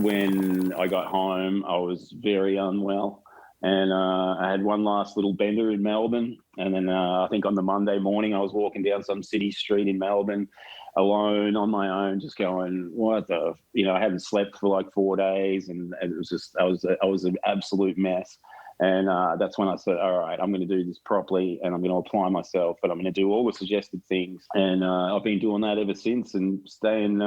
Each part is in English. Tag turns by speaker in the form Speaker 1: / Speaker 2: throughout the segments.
Speaker 1: when I got home, I was very unwell. And I had one last little bender in Melbourne. And then I think on the Monday morning, I was walking down some city street in Melbourne alone on my own, just going, what the, I hadn't slept for like 4 days. And it was just, I was an absolute mess. And that's when I said, all right, I'm going to do this properly and I'm going to apply myself, and I'm going to do all the suggested things. And I've been doing that ever since, and staying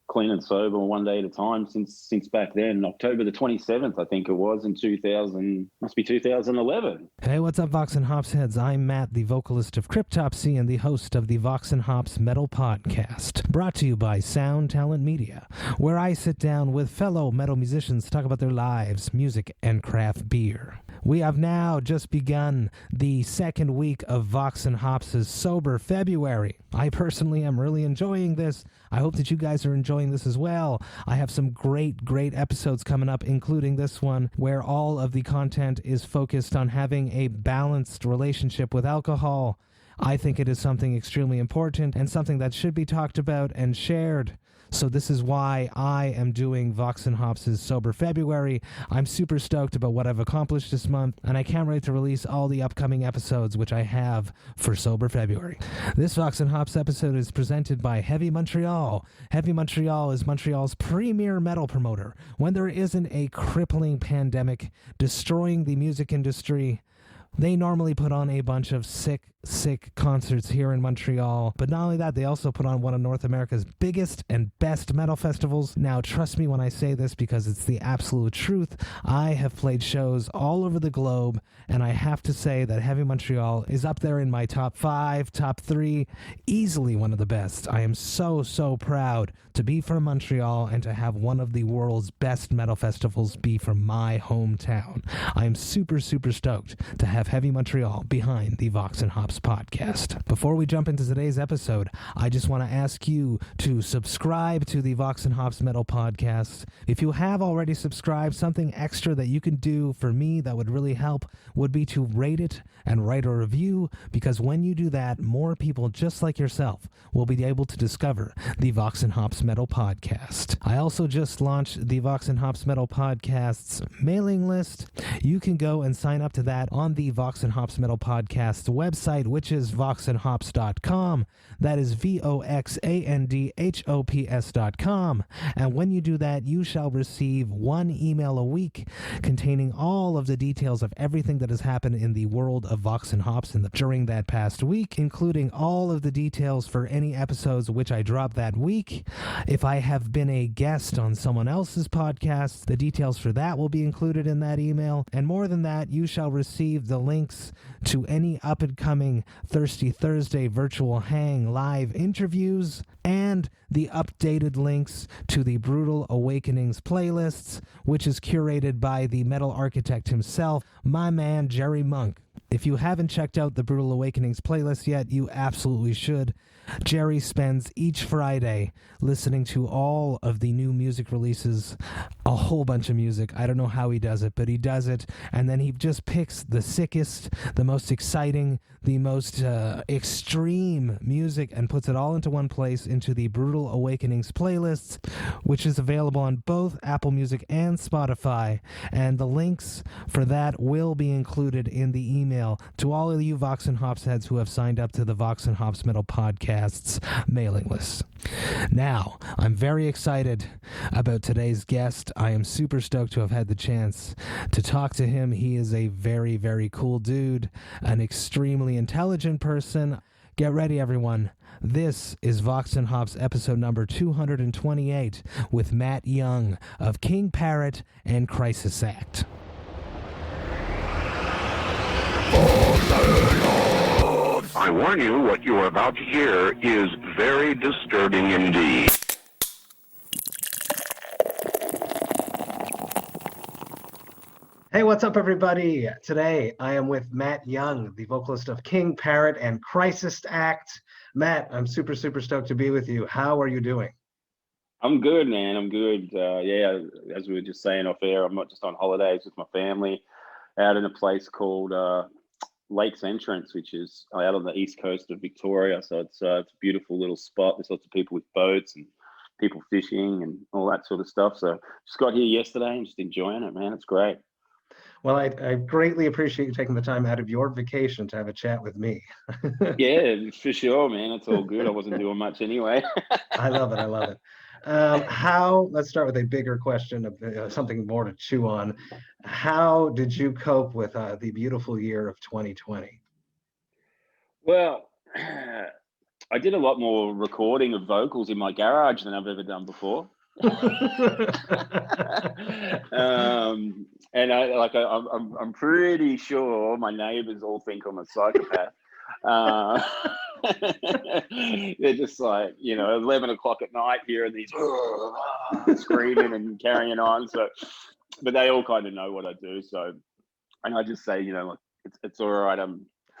Speaker 1: clean and sober one day at a time since back then. October the 27th, I think it was, in 2011.
Speaker 2: Hey, what's up, Vox and Hops heads? I'm Matt, the vocalist of Cryptopsy and the host of the Vox and Hops Metal Podcast, brought to you by Sound Talent Media, where I sit down with fellow metal musicians to talk about their lives, music, and craft beer. We have now just begun the second week of Vox and Hops' Sober February. I personally am really enjoying this. I hope that you guys are enjoying this as well. I have some great episodes coming up, including this one, where all of the content is focused on having a balanced relationship with alcohol. I think it is something extremely important and something that should be talked about and shared. So this is why I am doing Vox and Hops' Sober February. I'm super stoked about what I've accomplished this month, and I can't wait to release all the upcoming episodes which I have for Sober February. This Vox and Hops episode is presented by Heavy Montreal. Heavy Montreal is Montreal's premier metal promoter. When there isn't a crippling pandemic destroying the music industry, they normally put on a bunch of sick concerts here in Montreal. But not only that, they also put on one of North America's biggest and best metal festivals. Now, trust me when I say this, because it's the absolute truth. I have played shows all over the globe, and I have to say that Heavy Montreal is up there in my top 5, top 3, easily one of the best. I am so proud to be from Montreal and to have one of the world's best metal festivals be from my hometown. I am super stoked to have Heavy Montreal behind the Vox and Hops podcast. Before we jump into today's episode, I just want to ask you to subscribe to the Vox and Hops Metal Podcast. If you have already subscribed, something extra that you can do for me that would really help would be to rate it and write a review, because when you do that, more people just like yourself will be able to discover the Vox and Hops Metal Podcast. I also just launched the Vox and Hops Metal Podcast's mailing list. You can go and sign up to that on the Vox and Hops Metal Podcast's website, which is voxandhops.com. That is voxandhops.com. And when you do that, you shall receive one email a week containing all of the details of everything that has happened in the world of Vox and Hops during that past week, including all of the details for any episodes which I drop that week. If I have been a guest on someone else's podcast, the details for that will be included in that email. And more than that, you shall receive the links to any up-and-coming Thirsty Thursday virtual hang live interviews and the updated links to the Brutal Awakenings playlists, which is curated by the metal architect himself, my man Jerry Monk. If you haven't checked out the Brutal Awakenings playlist yet, you absolutely should. Jerry spends each Friday listening to all of the new music releases, a whole bunch of music. I don't know how he does it, but he does it. And then he just picks the sickest, the most exciting, the most extreme music and puts it all into one place into the Brutal Awakenings playlists, which is available on both Apple Music and Spotify. And the links for that will be included in the email to all of you Vox and Hops heads who have signed up to the Vox and Hops Metal Podcast's mailing list. Now, I'm very excited about today's guest. I am super stoked to have had the chance to talk to him. He is a very cool dude, an extremely intelligent person. Get ready, everyone. This is Vox and Hops episode number 228 with Matt Young of King Parrot and CrisisAct.
Speaker 3: I warn you, what you are about to hear is very disturbing indeed.
Speaker 2: Hey, what's up, everybody? Today, I am with Matt Young, the vocalist of King Parrot and CrisisAct. Matt, I'm super stoked to be with you. How are you doing?
Speaker 1: I'm good, man. I'm good. Yeah, as we were just saying off air, I'm not just on holidays with my family out in a place called Lakes Entrance, which is out on the east coast of Victoria. So it's a beautiful little spot. There's lots of people with boats and people fishing and all that sort of stuff. So just got here yesterday and just enjoying it, man. It's great.
Speaker 2: Well, I greatly appreciate you taking the time out of your vacation to have a chat with me.
Speaker 1: Yeah, for sure, man. It's all good. I wasn't doing much anyway.
Speaker 2: I love it. I love it. Let's start with a bigger question of something more to chew on. How did you cope with the beautiful year of 2020?
Speaker 1: Well, I did a lot more recording of vocals in my garage than I've ever done before. And I'm pretty sure my neighbors all think I'm a psychopath. They're just like, 11 o'clock at night hearing these screaming and carrying on. So, but they all kind of know what I do. So, and I just say, it's all right.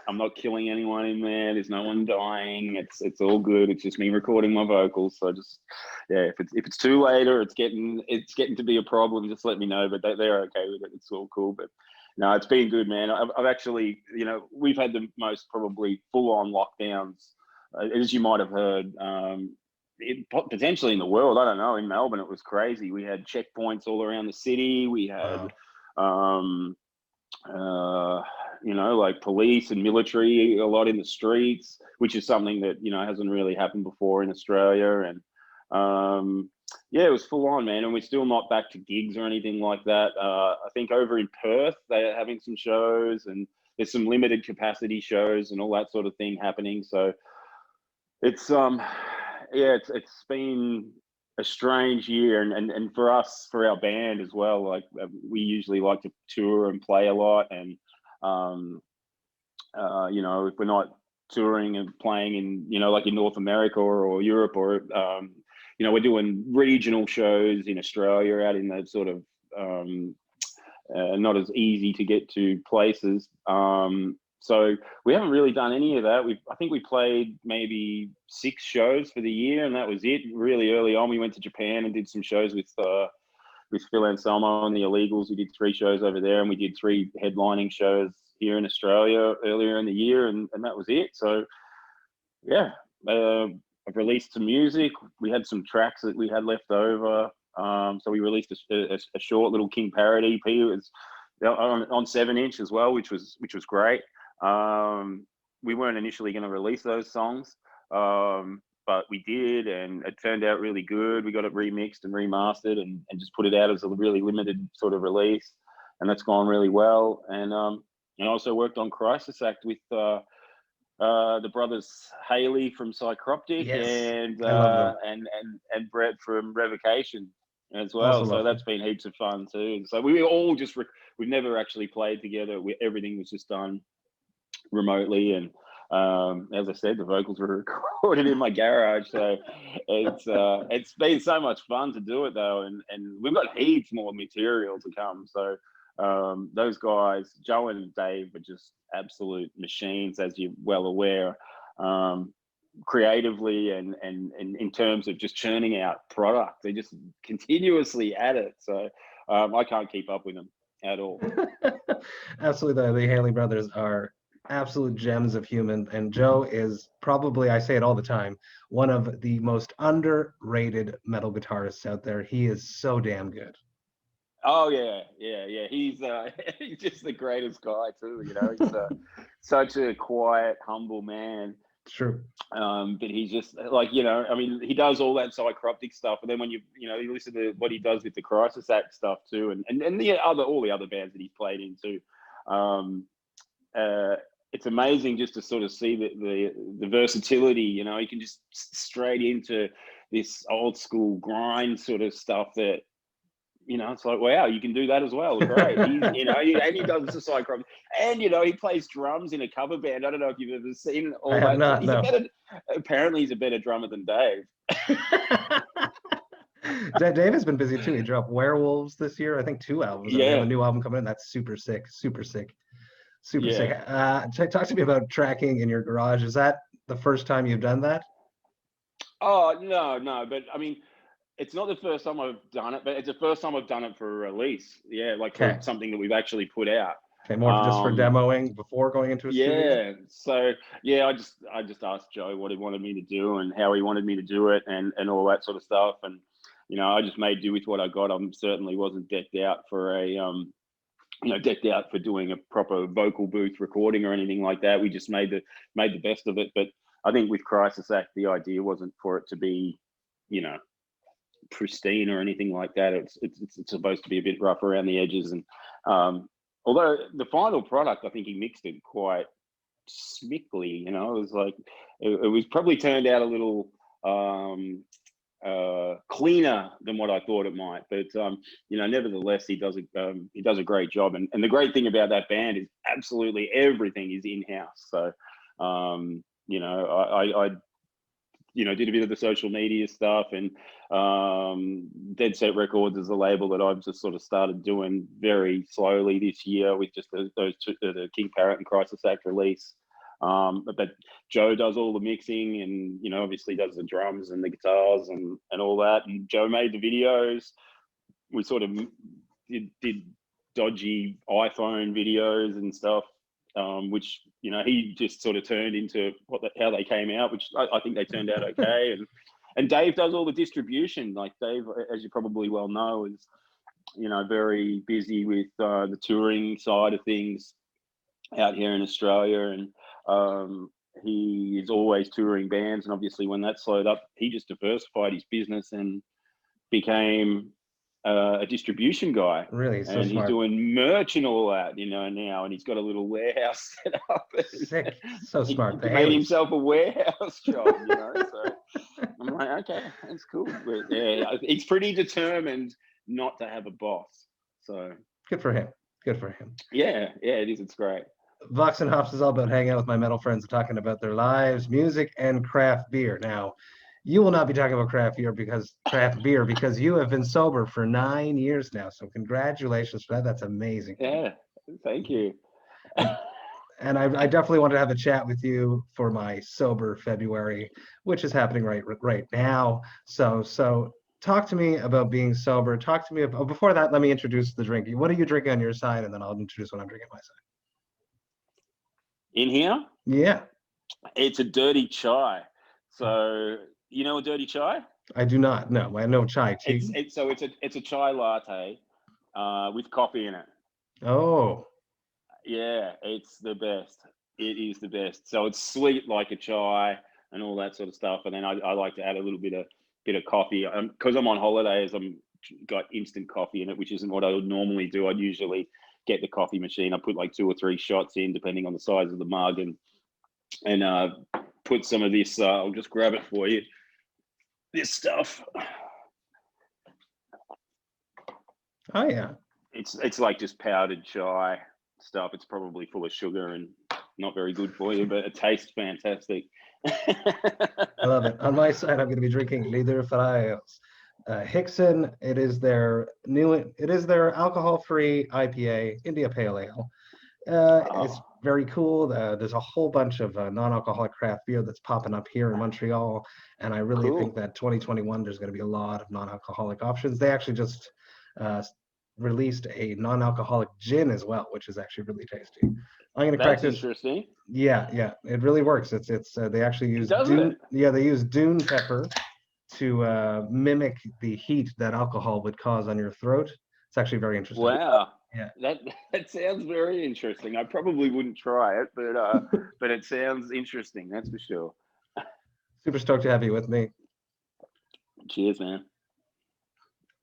Speaker 1: I'm not killing anyone in there. There's no one dying. It's all good. It's just me recording my vocals. So just, if it's too late or it's getting to be a problem, just let me know. But they're okay with it. It's all cool. But no, it's been good, man. I've actually, we've had the most probably full-on lockdowns, as you might have heard, potentially in the world. I don't know. In Melbourne, it was crazy. We had checkpoints all around the city. We had, like police and military a lot in the streets, which is something that, hasn't really happened before in Australia. And it was full on, man. And we're still not back to gigs or anything like that. I think over in Perth, they're having some shows and there's some limited capacity shows and all that sort of thing happening. So it's, it's been a strange year. And for us, for our band as well, like we usually like to tour and play a lot. And, if we're not touring and playing in, like in North America or Europe or, we're doing regional shows in Australia out in the sort of not as easy to get to places. So we haven't really done any of that. I think we played maybe 6 shows for the year, and that was it. Really early on, we went to Japan and did some shows with Phil Anselmo and the Illegals. We did 3 shows over there, and we did 3 headlining shows here in Australia earlier in the year, and that was it. So, I've released some music. We had some tracks that we had left over. So we released a short little King Parrot EP. It was on 7-inch as well, which was great. We weren't initially going to release those songs, but we did, and it turned out really good. We got it remixed and remastered and just put it out as a really limited sort of release, and that's gone really well. And I also worked on CrisisAct with the brothers Haley from Psychroptic,
Speaker 2: yes,
Speaker 1: and Brett from Revocation as well. So that's been heaps of fun too. So we all just we've never actually played together. Everything was just done remotely, and as I said, the vocals were recorded in my garage. So it's been so much fun to do it though, and we've got heaps more material to come. So those guys, Joe and Dave, are just absolute machines, as you're well aware, creatively and in terms of just churning out product. They're just continuously at it. So I can't keep up with them at all.
Speaker 2: Absolutely. The Haley brothers are absolute gems of human, and Joe is probably, I say it all the time, one of the most underrated metal guitarists out there. He is so damn good.
Speaker 1: Oh yeah. He's just the greatest guy too. He's such a quiet, humble man.
Speaker 2: True.
Speaker 1: But he's just like, he does all that Psychroptic stuff, and then when you listen to what he does with the CrisisAct stuff too, and all the other bands that he's played in too. It's amazing just to sort of see the versatility. He can just straight into this old school grind sort of stuff that. It's like, wow, you can do that as well. Great. And he does the Psychroptic. And, he plays drums in a cover band. I don't know if you've ever seen all that.
Speaker 2: Not, no.
Speaker 1: Apparently, he's a better drummer than Dave.
Speaker 2: Dave has been busy too. He dropped Werewolves this year. I think 2 albums. Yeah. They have a new album coming in. That's super sick. Super sick. Talk to me about tracking in your garage. Is that the first time you've done that?
Speaker 1: Oh, no. But, it's not the first time I've done it, but it's the first time I've done it for a release. Yeah, like for something that we've actually put out.
Speaker 2: Okay, more just for demoing before going into a studio?
Speaker 1: Yeah. So yeah, I just asked Joe what he wanted me to do and how he wanted me to do it and all that sort of stuff. And I just made do with what I got. I certainly wasn't decked out for decked out for doing a proper vocal booth recording or anything like that. We just made the best of it. But I think with Crisis Act, the idea wasn't for it to be, pristine or anything like that. It's supposed to be a bit rough around the edges. And although the final product, I think he mixed it quite smickly. It was like it was probably turned out a little cleaner than what I thought it might, but nevertheless he does a great job, and the great thing about that band is absolutely everything is in-house. So I did a bit of the social media stuff, and Dead Set Records is a label that I've just sort of started doing very slowly this year with just those two, the King Parrot and Crisis Act release. But Joe does all the mixing and, obviously does the drums and the guitars and all that. And Joe made the videos. We sort of did dodgy iPhone videos and stuff, which, he just sort of turned into how they came out, which I think they turned out okay. And Dave does all the distribution. Like Dave, as you probably well know, is, very busy with the touring side of things out here in Australia, and he is always touring bands. And obviously when that slowed up, he just diversified his business and became a distribution guy.
Speaker 2: Really? So
Speaker 1: and
Speaker 2: smart.
Speaker 1: He's doing merch and all that, now, and he's got a little warehouse set up.
Speaker 2: Sick. So smart.
Speaker 1: He made himself a warehouse job, So I'm like, okay, that's cool. But yeah, he's pretty determined not to have a boss. So
Speaker 2: good for him. Good for him.
Speaker 1: Yeah, it is. It's great.
Speaker 2: Vox&Hops is all about hanging out with my metal friends and talking about their lives, music, and craft beer. Now, you will not be talking about craft beer because you have been sober for 9 years now. So congratulations for that. That's amazing.
Speaker 1: Yeah, thank you.
Speaker 2: And I definitely want to have a chat with you for my sober February, which is happening right now. So talk to me about being sober. Talk to me about, before that, let me introduce the drinking. What are you drinking on your side? And then I'll introduce what I'm drinking on my side.
Speaker 1: In here?
Speaker 2: Yeah.
Speaker 1: It's a dirty chai. So, you know a dirty chai?
Speaker 2: I do not. No, I know chai tea.
Speaker 1: It's a chai latte with coffee in it.
Speaker 2: Oh.
Speaker 1: Yeah, it's the best. It is the best. So it's sweet like a chai and all that sort of stuff. And then I like to add a little bit of coffee. Because I'm on holidays, I'm got instant coffee in it, which isn't what I would normally do. I'd usually get the coffee machine. I put like 2 or 3 shots in, depending on the size of the mug, and put some of this. I'll just grab it for you. This stuff.
Speaker 2: Oh yeah.
Speaker 1: It's like just powdered chai stuff. It's probably full of sugar and not very good for you, but it tastes fantastic.
Speaker 2: I love it. On my side, I'm going to be drinking Frères. Hickson, it is their alcohol-free IPA, India Pale Ale. It's very cool. There's a whole bunch of non-alcoholic craft beer that's popping up here in Montreal, and I really think that 2021 there's going to be a lot of non-alcoholic options. They actually just released a non-alcoholic gin as well, which is actually really tasty. I'm going to crack this.
Speaker 1: Interesting.
Speaker 2: Yeah, it really works. It's they actually use they use dune pepper to mimic the heat that alcohol would cause on your throat. It's actually very interesting.
Speaker 1: Wow.
Speaker 2: Yeah.
Speaker 1: That sounds very interesting. I probably wouldn't try it, but it sounds interesting, that's for sure.
Speaker 2: Super stoked to have you with me.
Speaker 1: Cheers, man.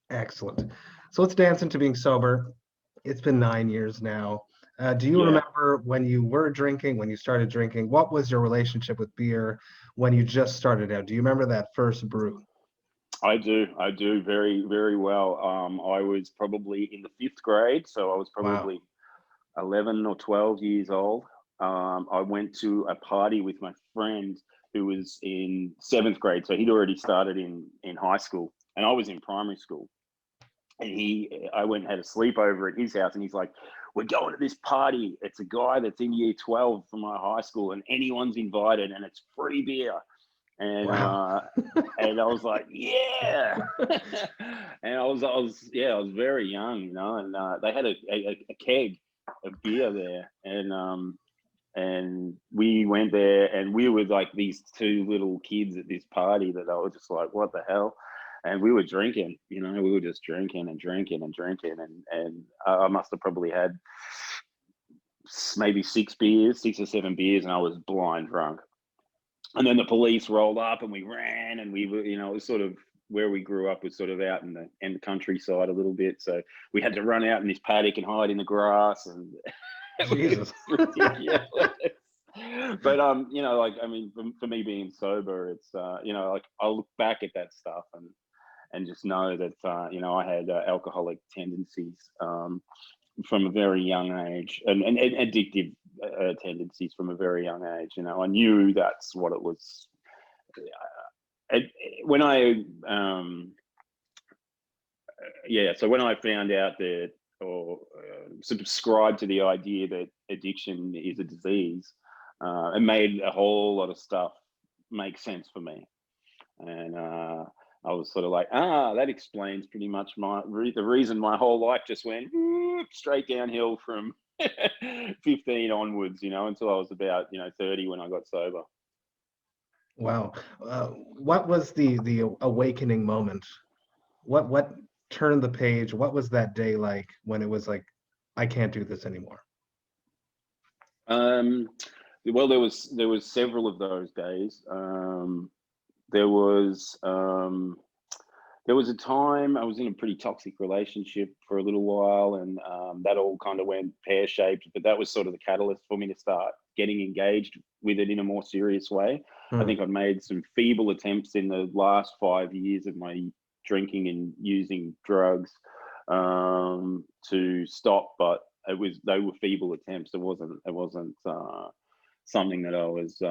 Speaker 2: Excellent. So let's dance into being sober. It's been 9 years now. Do you remember when you were drinking, when you started drinking? What was your relationship with beer when you just started out? Do you remember that first brew?
Speaker 1: I do very, very well. I was probably in the 5th grade, so I was probably 11 or 12 years old. I went to a party with my friend who was in 7th grade, so he'd already started in high school, and I was in primary school. And I went and had a sleepover at his house, and he's like, "We're going to this party. It's a guy that's in year 12 from my high school, and anyone's invited, and it's free beer." And and I was like, "Yeah." And I was very young, and they had a keg of beer there, and we went there, and we were like these two little kids at this party that I was just like, what the hell? And we were drinking, we were just drinking and drinking and drinking, and I must have probably had maybe 6 or 7 beers, and I was blind drunk. And then the police rolled up, and we ran, and we were, it was sort of where we grew up was sort of out in the countryside a little bit, so we had to run out in this paddock and hide in the grass, and
Speaker 2: Jesus.
Speaker 1: ridiculous. But for me being sober, it's like I look back at that stuff and just know that I had alcoholic tendencies from a very young age, and addictive tendencies from a very young age. I knew that's what it was. When I so when I found out that, or subscribed to the idea that addiction is a disease, it made a whole lot of stuff make sense for me. And I was sort of like, that explains pretty much the reason my whole life just went straight downhill from 15 onwards, until I was about 30 when I got sober.
Speaker 2: Wow. What was the awakening moment? What turned the page? What was that day like when it was like, I can't do this anymore?
Speaker 1: Well, there was several of those days. There was a time I was in a pretty toxic relationship for a little while, and that all kind of went pear-shaped, but that was sort of the catalyst for me to start getting engaged with it in a more serious way. I think I've made some feeble attempts in the last 5 years of my drinking and using drugs to stop, but they were feeble attempts. It wasn't something that I was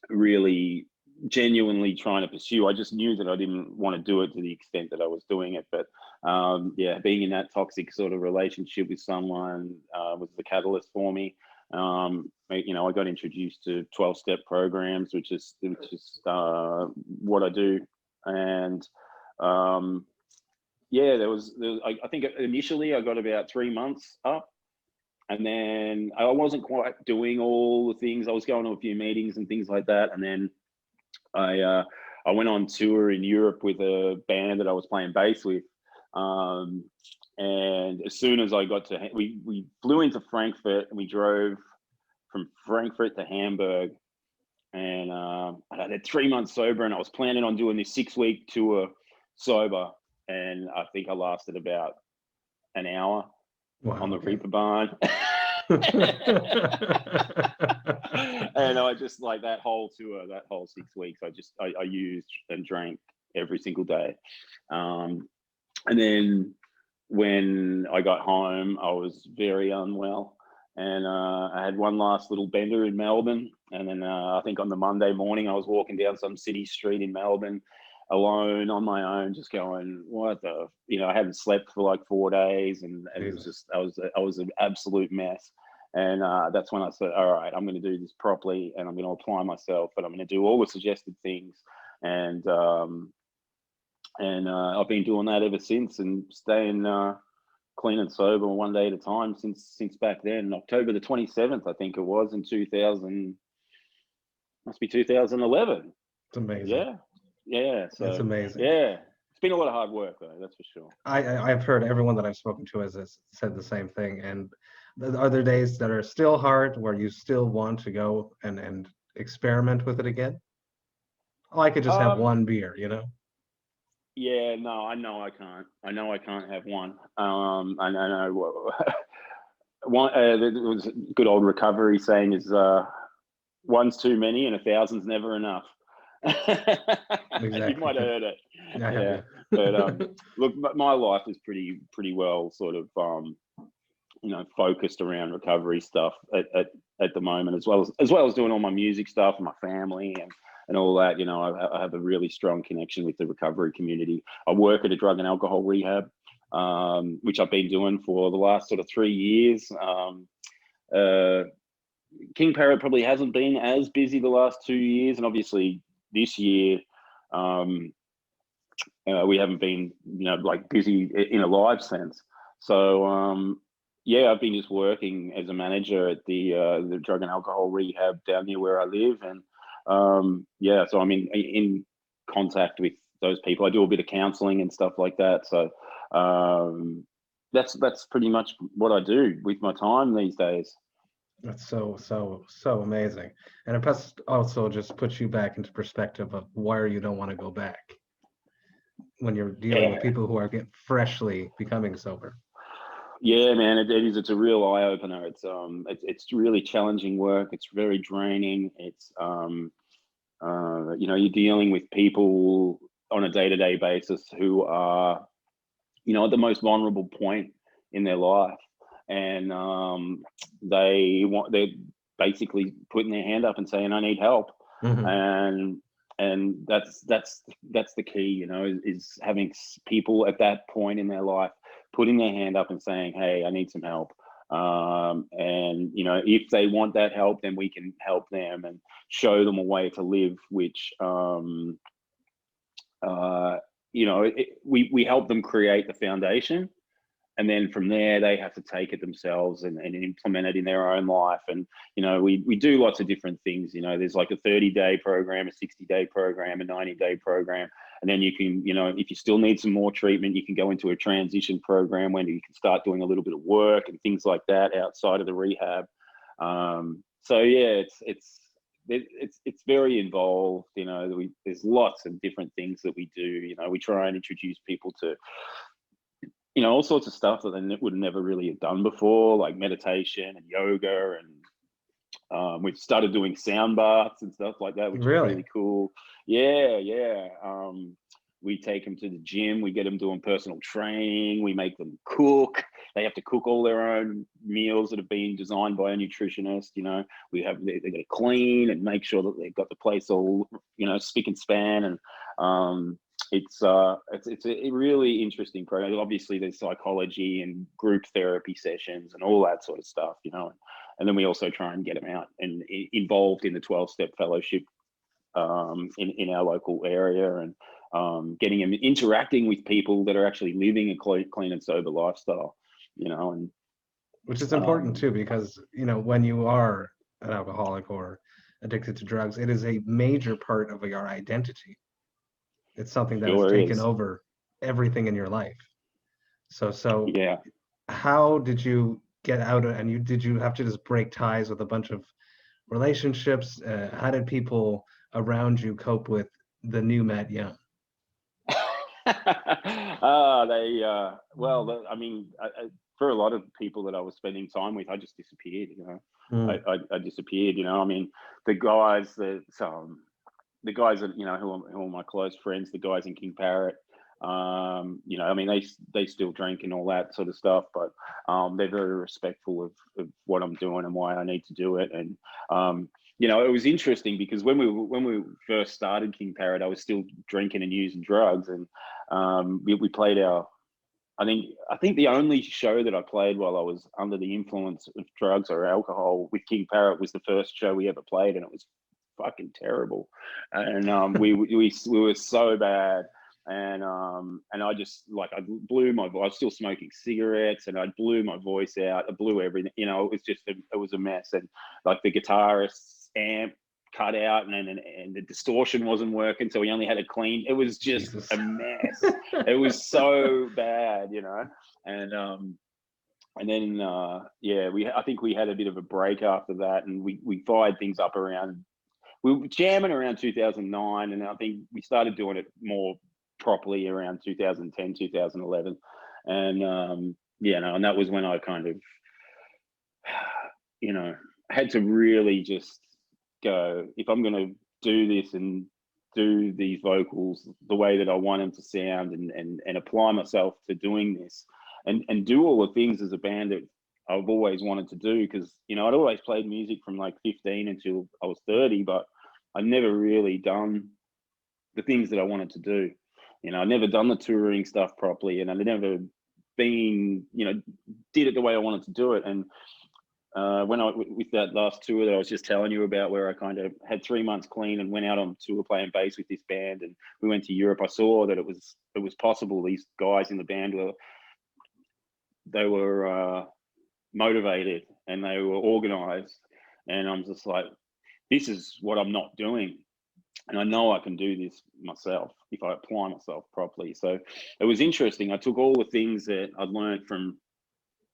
Speaker 1: really genuinely trying to pursue. I just knew that I didn't want to do it to the extent that I was doing it. But being in that toxic sort of relationship with someone was the catalyst for me. I got introduced to 12-step programs, which is what I do. And I think initially I got about 3 months up, and then I wasn't quite doing all the things. I was going to a few meetings and things like that, and then I went on tour in Europe with a band that I was playing bass with. And as soon as I got to, we flew into Frankfurt, and we drove from Frankfurt to Hamburg. And I had 3 months sober, and I was planning on doing this 6-week tour sober. And I think I lasted about an hour on the Reeperbahn. And I just, like, that whole tour, that whole 6 weeks, I used and drank every single day. And then when I got home, I was very unwell, and I had one last little bender in Melbourne. And then I think on the Monday morning, I was walking down some city street in Melbourne alone on my own, just going, what the, I hadn't slept for like 4 days, and it was just, I was an absolute mess. And that's when I said, all right, I'm going to do this properly, and I'm going to apply myself, and I'm going to do all the suggested things. And I've been doing that ever since, and staying clean and sober one day at a time since back then. October the 27th, I think it was, in 2011.
Speaker 2: It's amazing.
Speaker 1: Yeah. So
Speaker 2: it's amazing.
Speaker 1: Yeah. It's been a lot of hard work, though, that's for sure.
Speaker 2: I've heard everyone that I've spoken to has said the same thing. And are there days that are still hard where you still want to go and experiment with it again? Oh, I could just have one beer,
Speaker 1: Yeah, no, I know I can't. I know I can't have one. I know one. There was a good old recovery saying is one's too many and 1,000's never enough.
Speaker 2: Exactly.
Speaker 1: You might have heard it.
Speaker 2: Yeah.
Speaker 1: But look, my life is pretty well sort of focused around recovery stuff at the moment, as well as doing all my music stuff and my family and all that. I have a really strong connection with the recovery community. I work at a drug and alcohol rehab, which I've been doing for the last sort of 3 years. King Parrot probably hasn't been as busy the last 2 years, and obviously this year we haven't been like busy in a live sense. So I've been just working as a manager at the drug and alcohol rehab down near where I live, and so I'm in contact with those people. I do a bit of counselling and stuff like that. So that's pretty much what I do with my time these days.
Speaker 2: That's so amazing, and it also just puts you back into perspective of where you don't want to go back when you're dealing with people who are freshly becoming sober.
Speaker 1: Yeah, man, it is. It's a real eye opener. It's really challenging work. It's very draining. It's you're dealing with people on a day-to-day basis who are, at the most vulnerable point in their life, and they're basically putting their hand up and saying, "I need help," and that's the key, is having people at that point in their life putting their hand up and saying, "Hey, I need some help." And if they want that help, then we can help them and show them a way to live, which we help them create the foundation, and then from there they have to take it themselves and implement it in their own life. And we do lots of different things. There's like a 30-day program, a 60-day program, a 90-day program, and then you can, if you still need some more treatment, you can go into a transition program when you can start doing a little bit of work and things like that outside of the rehab. So yeah, it's very involved. There's lots of different things that we do. We try and introduce people to all sorts of stuff that they would never really have done before, like meditation and yoga, and we've started doing sound baths and stuff like that, which is really cool. Yeah. We take them to the gym. We get them doing personal training. We make them cook. They have to cook all their own meals that have been designed by a nutritionist. They got to clean and make sure that they've got the place all, spick and span. And it's a really interesting program. Obviously, there's psychology and group therapy sessions and all that sort of stuff, And then we also try and get them out and involved in the 12-step fellowship in our local area, and getting them interacting with people that are actually living a clean and sober lifestyle, and
Speaker 2: which is important too, because when you are an alcoholic or addicted to drugs, it is a major part of your identity. It's something that has taken over everything in your life. So
Speaker 1: yeah.
Speaker 2: How did you get out of, and did you have to just break ties with a bunch of relationships? How did people around you cope with the new Matt Young?
Speaker 1: For a lot of people that I was spending time with, I just disappeared. I disappeared. The guys that who are my close friends, the guys in King Parrot, they still drink and all that sort of stuff, but they're very respectful of what I'm doing and why I need to do it. And it was interesting because when we first started King Parrot, I was still drinking and using drugs, and we played I think the only show that I played while I was under the influence of drugs or alcohol with King Parrot was the first show we ever played, and it was fucking terrible. And we were so bad. And I just I blew my voice. I was still smoking cigarettes, and I blew my voice out. I blew everything. It was just it was a mess. And the guitarist's amp cut out, and the distortion wasn't working, so we only had it clean. It was just a mess. It was so bad, And then I think we had a bit of a break after that, and we fired things up around. We were jamming around 2009, and I think we started doing it more properly around 2010, 2011. And and that was when I kind of had to really just go, if I'm going to do this and do these vocals the way that I want them to sound, and apply myself to doing this, and do all the things as a band that I've always wanted to do, because I'd always played music from 15 until I was 30, but I never really done the things that I wanted to do. I'd never done the touring stuff properly, and I'd never been, did it the way I wanted to do it. And with that last tour that I was just telling you about, where I kind of had 3 months clean and went out on tour playing bass with this band, and we went to Europe, I saw that it was possible. These guys in the band were motivated and they were organized. And I'm just like, this is what I'm not doing. And I know I can do this myself if I apply myself properly. So it was interesting. I took all the things that I'd learned from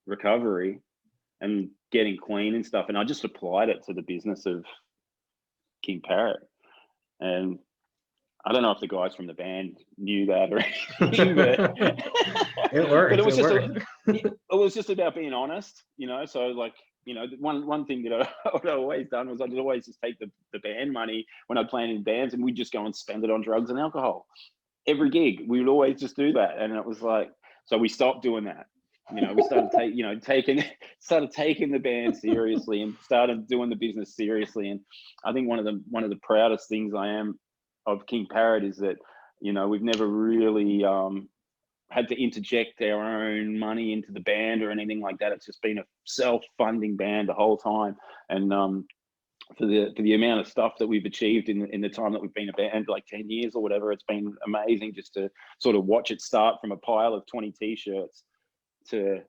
Speaker 1: recovery and getting clean and stuff, and I just applied it to the business of King Parrot. And I don't know if the guys from the band knew that or anything, but
Speaker 4: it worked.
Speaker 1: But it was just about being honest, you know. So like, you know, one thing that I'd always done was I'd always just take the band money when I'd play in bands, and we'd just go and spend it on drugs and alcohol. Every gig, we would always just do that, and it was like, so we stopped doing that. You know, we started taking the band seriously and started doing the business seriously. And I think one of the proudest things I am of King Parrot is that, you know, we've never really had to interject our own money into the band or anything like that. It's just been a self-funding band the whole time. And for the amount of stuff that we've achieved in the time that we've been a band, like 10 years or whatever, it's been amazing just to sort of watch it start from a pile of 20 t-shirts to,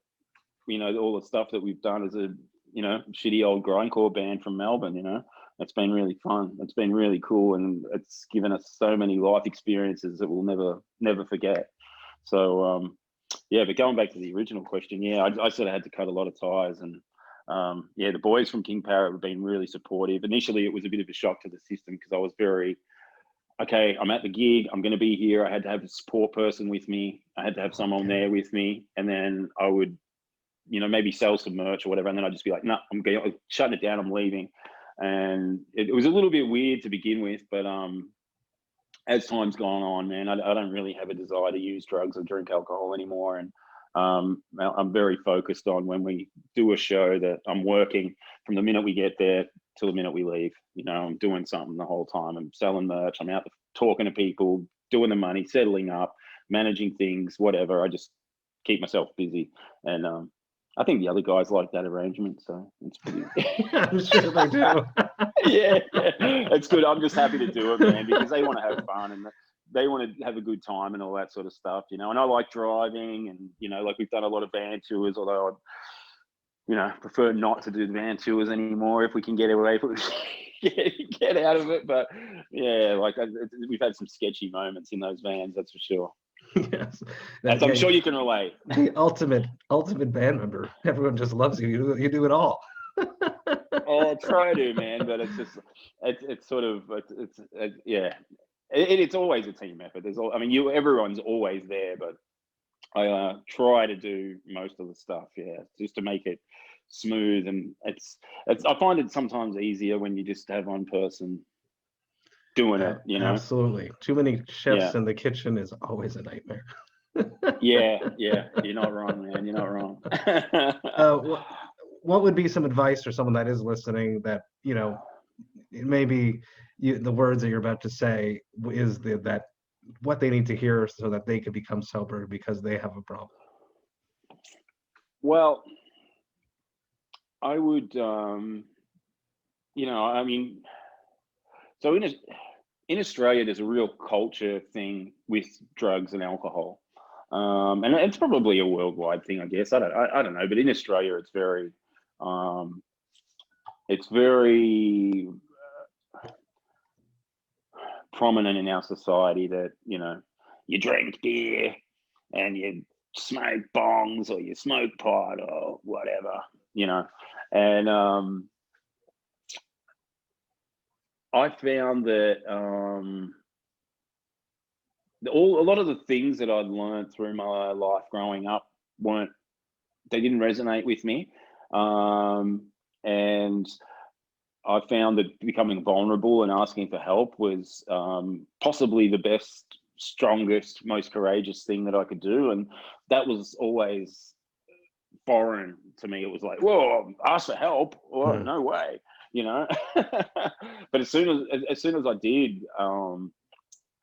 Speaker 1: you know, all the stuff that we've done as a, you know, shitty old grindcore band from Melbourne. You know, it's been really fun. It's been really cool, and it's given us so many life experiences that we'll never forget. So yeah, but going back to the original question, yeah, I sort of had to cut a lot of ties, and yeah, the boys from King Parrot have been really supportive. Initially, it was a bit of a shock to the system because I was very, okay, I'm at the gig, I'm going to be here. I had to have a support person with me. I had to have someone there with me, and then I would, you know, maybe sell some merch or whatever, and then I'd just be like, no, I'm shutting it down, I'm leaving. And it was a little bit weird to begin with, but as time's gone on, man, I don't really have a desire to use drugs or drink alcohol anymore. And I'm very focused on when we do a show that I'm working from the minute we get there till the minute we leave. You know, I'm doing something the whole time. I'm selling merch, I'm out talking to people, doing the money, settling up, managing things, whatever. I just keep myself busy. And I think the other guys like that arrangement, so it's pretty.
Speaker 4: I'm sure they do.
Speaker 1: yeah, it's good. I'm just happy to do it, man, because they want to have fun and they want to have a good time and all that sort of stuff, you know. And I like driving, and you know, like we've done a lot of van tours, although I, you know, prefer not to do the van tours anymore if we can get away from get out of it. But yeah, like we've had some sketchy moments in those vans, that's for sure.
Speaker 4: Yes,
Speaker 1: As I'm sure you can relate.
Speaker 4: The ultimate band member. Everyone just loves you. You do it all.
Speaker 1: Oh, I try to, man, but it's just it's sort of yeah. It's always a team effort. I mean, everyone's always there, but I try to do most of the stuff, yeah, just to make it smooth. And it's I find it sometimes easier when you just have one person doing it, you know.
Speaker 4: Absolutely. Too many chefs in the kitchen is always a nightmare.
Speaker 1: yeah, you're not wrong, man. You're not wrong.
Speaker 4: What would be some advice for someone that is listening that, you know, maybe the words that you're about to say is that what they need to hear so that they could become sober because they have a problem?
Speaker 1: Well, I would, you know, I mean, so in Australia, there's a real culture thing with drugs and alcohol, and it's probably a worldwide thing, I guess. I don't know, but in Australia, it's very prominent in our society that, you know, you drink beer and you smoke bongs or you smoke pot or whatever, you know. And I found that a lot of the things that I'd learned through my life growing up they didn't resonate with me. And I found that becoming vulnerable and asking for help was possibly the best, strongest, most courageous thing that I could do. And that was always foreign to me. It was like, whoa, ask for help? Oh, no way, you know. But as soon as I did,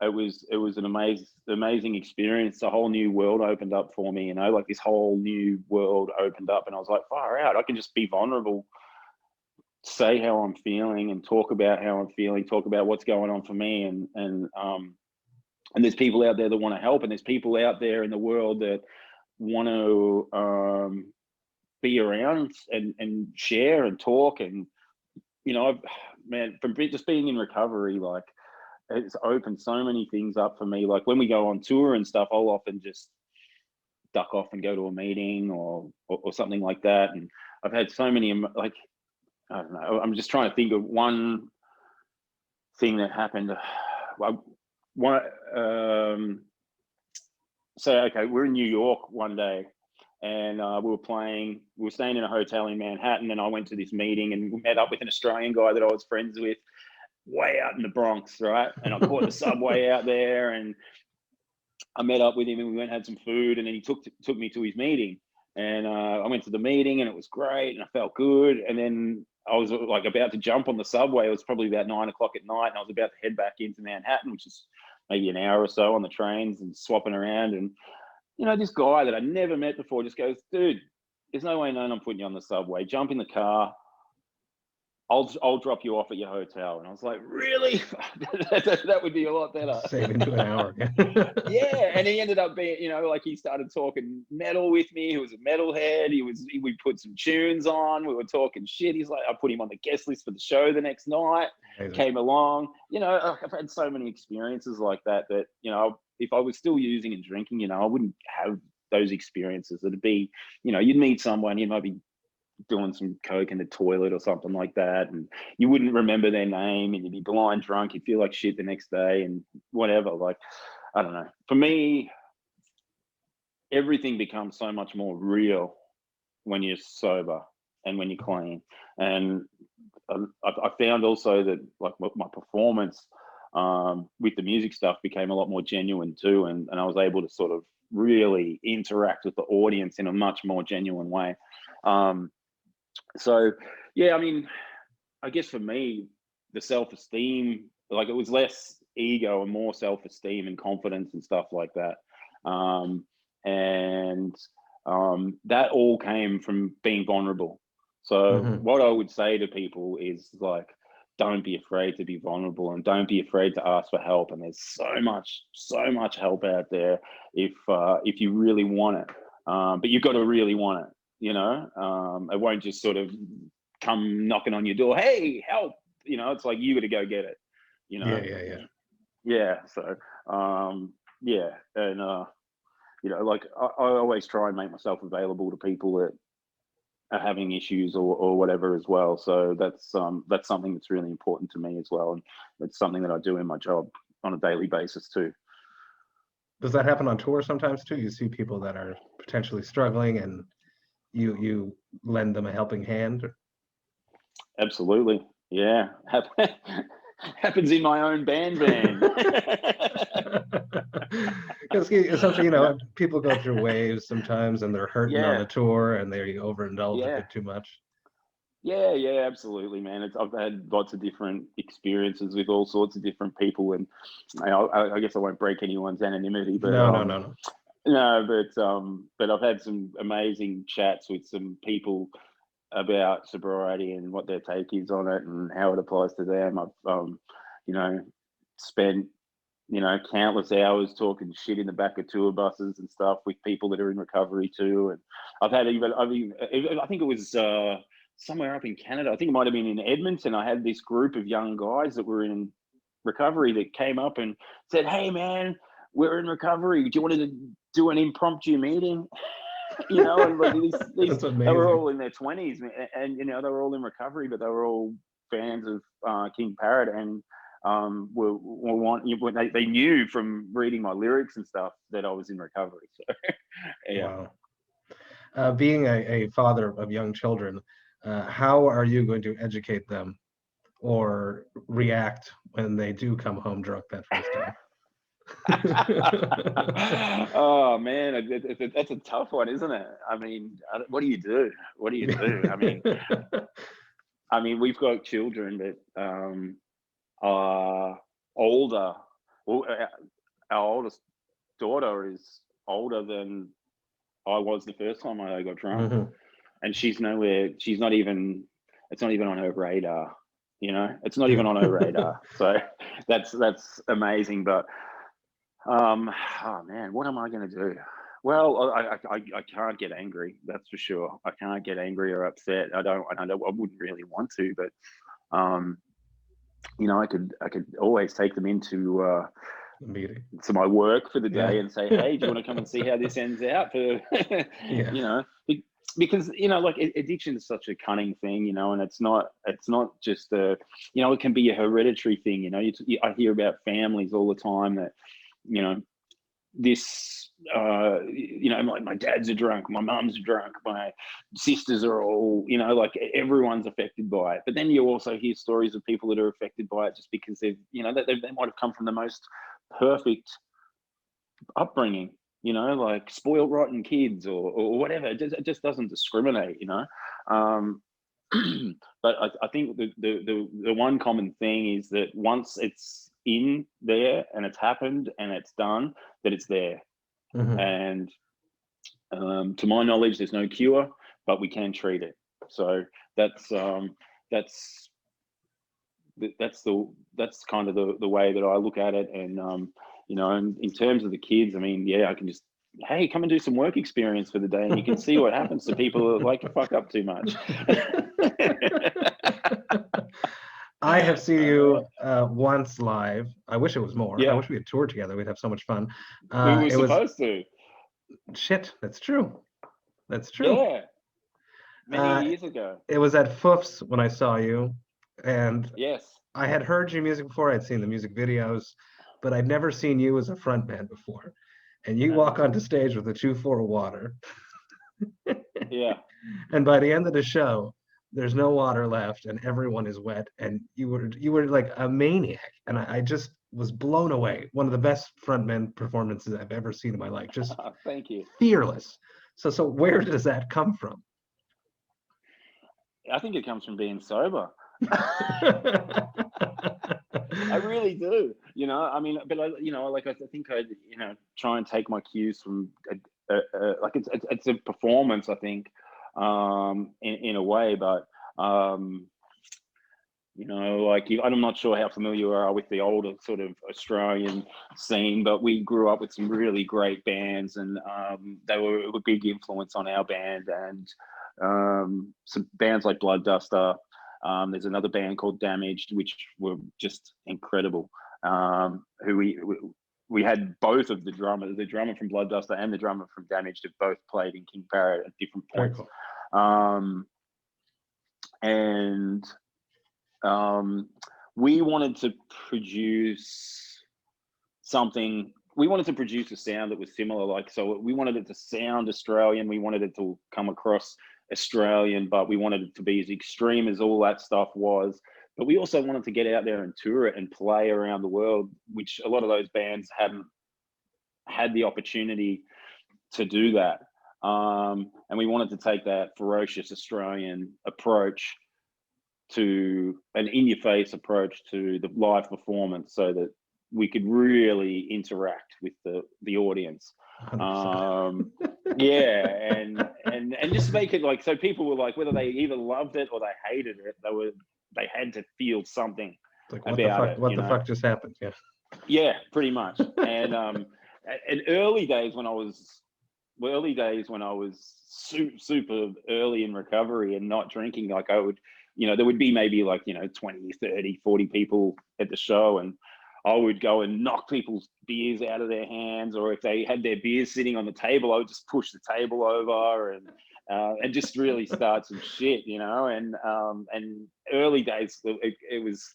Speaker 1: it was an amazing experience. A whole new world opened up for me, you know, like this whole new world opened up, and I was like, far out, I can just be vulnerable, say how I'm feeling and talk about how I'm feeling, talk about what's going on for me. And there's people out there that want to help, and there's people out there in the world that want to be around and share and talk. And, from just being in recovery, like, it's opened so many things up for me. Like when we go on tour and stuff, I'll often just duck off and go to a meeting or something like that. And I've had so many, like, I don't know, I'm just trying to think of one thing that happened. Okay, we're in New York one day, and we were staying in a hotel in Manhattan, and I went to this meeting and met up with an Australian guy that I was friends with way out in the Bronx, right? And I caught the subway out there, and I met up with him, and we went and had some food, and then he took me to his meeting. And I went to the meeting, and it was great, and I felt good. And then I was like about to jump on the subway. It was probably about 9 o'clock at night, and I was about to head back into Manhattan, which is maybe an hour or so on the trains and swapping around. And, this guy that I never met before just goes, "Dude, there's no way known I'm putting you on the subway. Jump in the car. I'll drop you off at your hotel." And I was like, "Really?" that would be a lot better.
Speaker 4: Saving you an hour.
Speaker 1: Yeah, and he ended up being, like, he started talking metal with me. He was a metalhead. We put some tunes on. We were talking shit. He's like, I put him on the guest list for the show the next night. Amazing. Came along. I've had so many experiences like that. If I was still using and drinking, I wouldn't have those experiences. It'd be, you'd meet someone, you might be doing some coke in the toilet or something like that, and you wouldn't remember their name, and you'd be blind drunk, you'd feel like shit the next day, and whatever. Like, I don't know, for me, everything becomes so much more real when you're sober and when you're clean. And I found also that, like, my performance with the music stuff became a lot more genuine too, and I was able to sort of really interact with the audience in a much more genuine way. So, yeah, I mean, I guess for me, the self-esteem, like, it was less ego and more self-esteem and confidence and stuff like that. That all came from being vulnerable. So what I would say to people is, like, don't be afraid to be vulnerable, and don't be afraid to ask for help. And there's so much help out there if you really want it. But you've got to really want it. It won't just sort of come knocking on your door, "Hey, help!" It's like, you got to go get it. Yeah. So, yeah, and like, I always try and make myself available to people that are having issues or whatever as well. So that's something that's really important to me as well, and it's something that I do in my job on a daily basis too.
Speaker 4: Does that happen on tour sometimes too? You see people that are potentially struggling, and you lend them a helping hand?
Speaker 1: Absolutely. Yeah. Happens in my own band.
Speaker 4: Because essentially, people go through waves sometimes, and they're hurting on the tour, and they overindulge a bit too much.
Speaker 1: Yeah, absolutely, man. I've had lots of different experiences with all sorts of different people, and I guess I won't break anyone's anonymity, but
Speaker 4: No.
Speaker 1: No, but I've had some amazing chats with some people about sobriety and what their take is on it and how it applies to them. I've spent countless hours talking shit in the back of tour buses and stuff with people that are in recovery too. And I think it was somewhere up in Canada. I think it might have been in Edmonton. I had this group of young guys that were in recovery that came up and said, "Hey, man, we're in recovery. Do you want to do an impromptu meeting?" And like these they were all in their 20s, and they were all in recovery, but they were all fans of King Parrot, and they knew from reading my lyrics and stuff that I was in recovery. So, yeah.
Speaker 4: Wow. Being a father of young children, how are you going to educate them or react when they do come home drunk that first time?
Speaker 1: Oh man, that's a tough one, isn't it? I mean, what do you do? I mean, we've got children that are older. Well, our oldest daughter is older than I was the first time I got drunk, and she's nowhere. It's not even on her radar. It's not even on her radar. So that's amazing. But oh man, what am I going to do? Well, I can't get angry. That's for sure. I can't get angry or upset. I wouldn't really want to, but I could always take them into
Speaker 4: Meeting.
Speaker 1: to my work for the day
Speaker 4: Yeah.
Speaker 1: and say, hey, do you want to come and see how this ends out? For
Speaker 4: Yeah.
Speaker 1: Because like addiction is such a cunning thing, and it's not just it can be a hereditary thing. I hear about families all the time that this my dad's a drunk, my mum's a drunk, my sisters are all, like everyone's affected by it. But then you also hear stories of people that are affected by it just because they might have come from the most perfect upbringing, like spoiled rotten kids or whatever. It just doesn't discriminate. But I think the one common thing is that once it's in there and it's happened and it's done, that it's there.
Speaker 4: Mhm.
Speaker 1: And to my knowledge, there's no cure, but we can treat it. So that's kind of the way that I look at it. And and in terms of the kids, I mean, yeah, I can just, hey, come and do some work experience for the day, and you can see what happens to people that like to fuck up too much.
Speaker 4: I have seen you once live. I wish it was more. I
Speaker 1: Yeah.
Speaker 4: wish we had toured together. We'd have so much fun.
Speaker 1: We were
Speaker 4: It was
Speaker 1: supposed to.
Speaker 4: shit. That's true. That's true.
Speaker 1: Yeah. Many years ago.
Speaker 4: It was at Foof's when I saw you, and
Speaker 1: Yes.
Speaker 4: I had heard your music before. I'd seen the music videos, but I'd never seen you as a front man before. And you walk onto stage with a 2-4 water.
Speaker 1: Yeah.
Speaker 4: And by the end of the show, there's no water left and everyone is wet. And you were like a maniac. And I just was blown away. One of the best frontman performances I've ever seen in my life. Just
Speaker 1: Thank you.
Speaker 4: fearless. So where does that come from?
Speaker 1: I think it comes from being sober. I really do. I mean, but I think I try and take my cues from like it's a performance, I think, in a way, but I'm not sure how familiar you are with the older sort of Australian scene, but we grew up with some really great bands, and they were a big influence on our band, and some bands like Blood Duster. There's another band called Damaged, which were just incredible. Who we had both of the drummer from Blood Duster and the drummer from Damaged have both played in King Parrot at different points. Cool. And we wanted to produce something. We wanted to produce a sound that was similar, so we wanted it to sound Australian. We wanted it to come across Australian, but we wanted it to be as extreme as all that stuff was. But we also wanted to get out there and tour it and play around the world, which a lot of those bands hadn't had the opportunity to do that. And we wanted to take that ferocious Australian approach to an in-your-face approach to the live performance, so that we could really interact with the audience. Yeah, and just make it so people were like, whether they either loved it or they hated it, they had to feel something about it.
Speaker 4: What the fuck just happened?
Speaker 1: Yeah, pretty much. And in early days when I was super early in recovery and not drinking, I would, there would be maybe 20, 30, 40 people at the show, and I would go and knock people's beers out of their hands, or if they had their beers sitting on the table, I would just push the table over and just really start some shit, and early days, it was,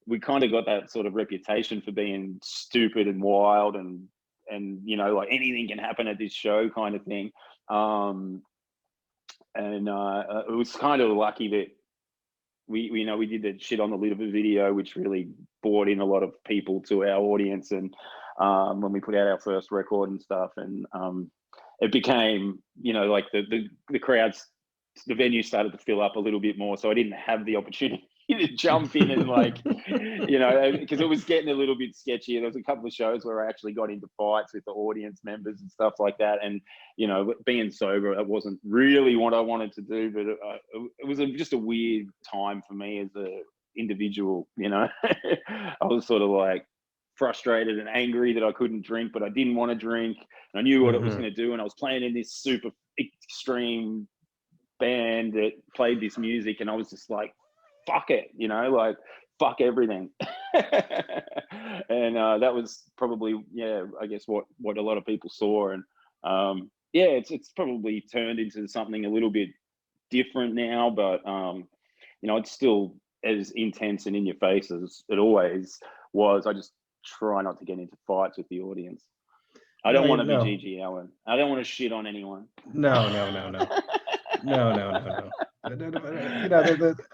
Speaker 1: we kind of got that sort of reputation for being stupid and wild and anything can happen at this show kind of thing. It was kind of lucky that we did that shit on the Liver video, which really brought in a lot of people to our audience. And when we put out our first record and stuff, and it became, the crowds, the venue started to fill up a little bit more. So I didn't have the opportunity to jump in and because it was getting a little bit sketchy. There was a couple of shows where I actually got into fights with the audience members and stuff like that. And, being sober, that wasn't really what I wanted to do, but it was just a weird time for me as a individual, I was sort of like, frustrated and angry that I couldn't drink, but I didn't want to drink. And I knew what it was going to do. And I was playing in this super extreme band that played this music. And I was just like, fuck it, like, fuck everything. And that was probably, I guess what a lot of people saw. And it's probably turned into something a little bit different now, but it's still as intense and in your face as it always was. I just try not to get into fights with the audience. I don't want to be Gigi Allen. I don't want to shit on anyone.
Speaker 4: No.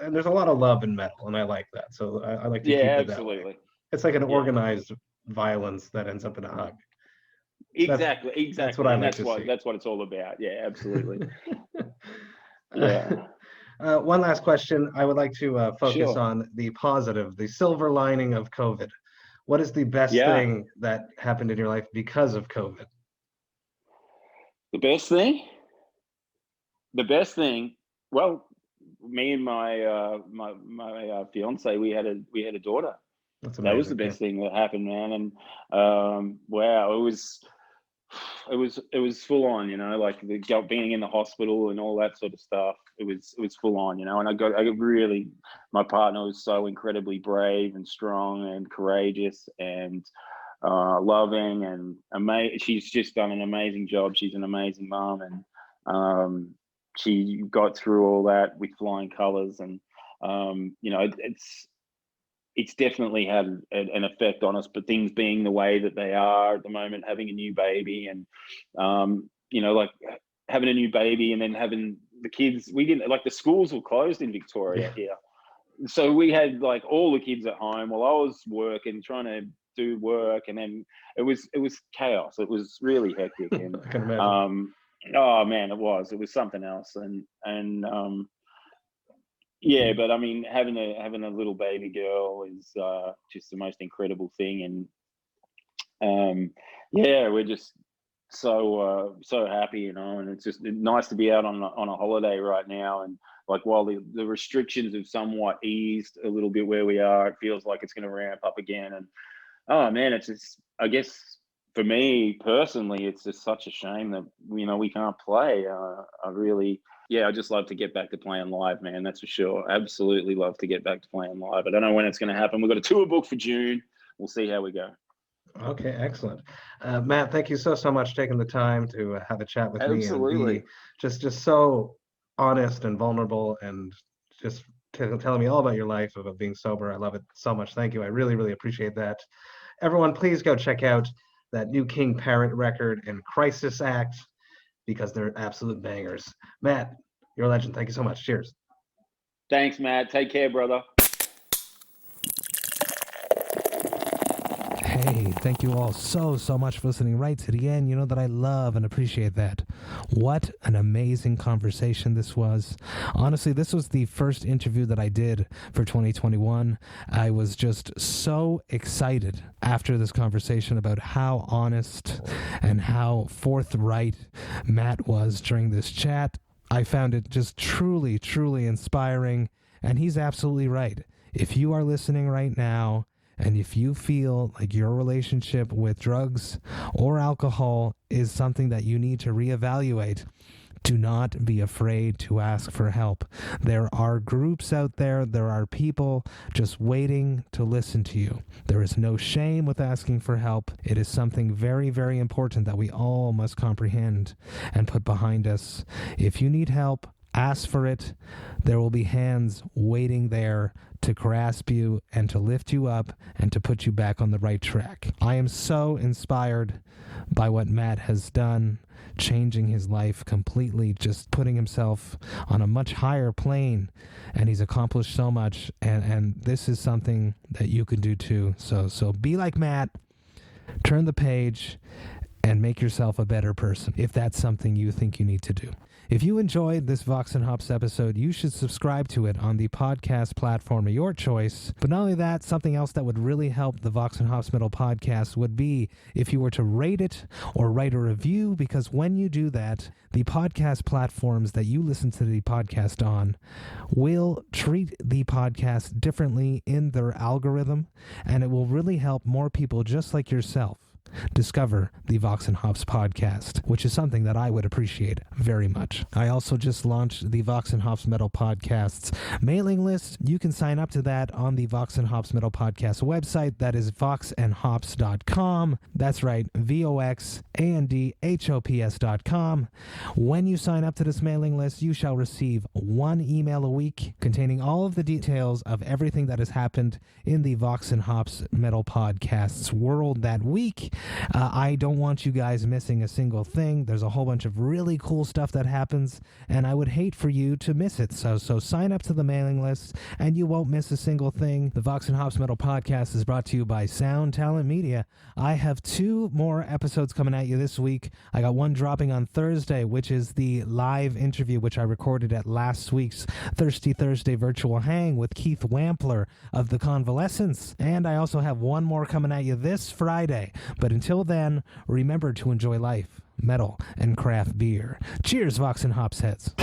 Speaker 4: There's a lot of love in metal, and I like that. So I like to keep it
Speaker 1: absolutely.
Speaker 4: That way. It's like an organized violence that ends up in a hug.
Speaker 1: Exactly.
Speaker 4: That's what I like to see.
Speaker 1: That's what it's all about. Yeah, absolutely. Yeah.
Speaker 4: One last question. I would like to focus on the positive, the silver lining of COVID. What is the best thing that happened in your life because of COVID?
Speaker 1: The best thing. Well, me and my my fiance, we had a daughter.
Speaker 4: That's amazing.
Speaker 1: That was the best thing that happened, man. And wow, it was full on, like being in the hospital and all that sort of stuff. It was full on, and my partner was so incredibly brave and strong and courageous and loving and amazing. She's just done an amazing job. She's an amazing mom, and she got through all that with flying colors. And it's definitely had an effect on us, but things being the way that they are at the moment, having a new baby and, like having a new baby and then having the kids, we didn't, like, the schools were closed in Victoria here. So we had like all the kids at home while I was working, trying to do work. And then it was chaos. It was really hectic. And,
Speaker 4: I can imagine.
Speaker 1: oh man, it was something else. And but I mean, having a little baby girl is just the most incredible thing, and we're just so happy, and it's just nice to be out on a holiday right now. And like, while the restrictions have somewhat eased a little bit where we are, it feels like it's going to ramp up again. And oh man, it's just, I guess for me personally, it's just such a shame that we can't play. I just love to get back to playing live, man. That's for sure. Absolutely love to get back to playing live. I don't know when it's going to happen. We've got a tour book for June. We'll see how we go.
Speaker 4: Okay, excellent. Matt, thank you so much for taking the time to have a chat with me.
Speaker 1: Absolutely.
Speaker 4: Just so honest and vulnerable, and just telling me all about your life, about being sober. I love it so much. Thank you. I really, really appreciate that. Everyone, please go check out that new King Parrot record and CrisisAct, because they're absolute bangers. Matt, you're a legend. Thank you so much. Cheers.
Speaker 1: Thanks, Matt. Take care, brother.
Speaker 2: Hey, thank you all so much for listening right to the end. You know that I love and appreciate that. What an amazing conversation this was. Honestly, this was the first interview that I did for 2021. I was just so excited after this conversation about how honest and how forthright Matt was during this chat. I found it just truly inspiring, and he's absolutely right. If you are listening right now, and if you feel like your relationship with drugs or alcohol is something that you need to reevaluate, do not be afraid to ask for help. There are groups out there. There are people just waiting to listen to you. There is no shame with asking for help. It is something very, very important that we all must comprehend and put behind us. If you need help, ask for it. There will be hands waiting there to grasp you and to lift you up and to put you back on the right track. I am so inspired by what Matt has done, changing his life completely, just putting himself on a much higher plane, and he's accomplished so much, and this is something that you can do too. So be like Matt, turn the page, and make yourself a better person if that's something you think you need to do. If you enjoyed this Vox and Hops episode, you should subscribe to it on the podcast platform of your choice. But not only that, something else that would really help the Vox and Hops Metal Podcast would be if you were to rate it or write a review, because when you do that, the podcast platforms that you listen to the podcast on will treat the podcast differently in their algorithm, and it will really help more people just like yourself discover the Vox and Hops podcast, which is something that I would appreciate very much. I also just launched the Vox and Hops Metal Podcast's mailing list. You can sign up to that on the Vox and Hops Metal Podcast website. That is voxandhops.com. That's right, VOXANDHOPS.com. When you sign up to this mailing list, you shall receive one email a week containing all of the details of everything that has happened in the Vox and Hops Metal Podcast's world that week. I don't want you guys missing a single thing. There's a whole bunch of really cool stuff that happens, and I would hate for you to miss it. So sign up to the mailing list, and you won't miss a single thing. The Vox and Hops Metal Podcast is brought to you by Sound Talent Media. I have 2 more episodes coming at you this week. I got one dropping on Thursday, which is the live interview, which I recorded at last week's Thirsty Thursday virtual hang with Keith Wampler of The Convalescence. And I also have one more coming at you this Friday. But until then, remember to enjoy life, metal, and craft beer. Cheers, Vox and Hops heads.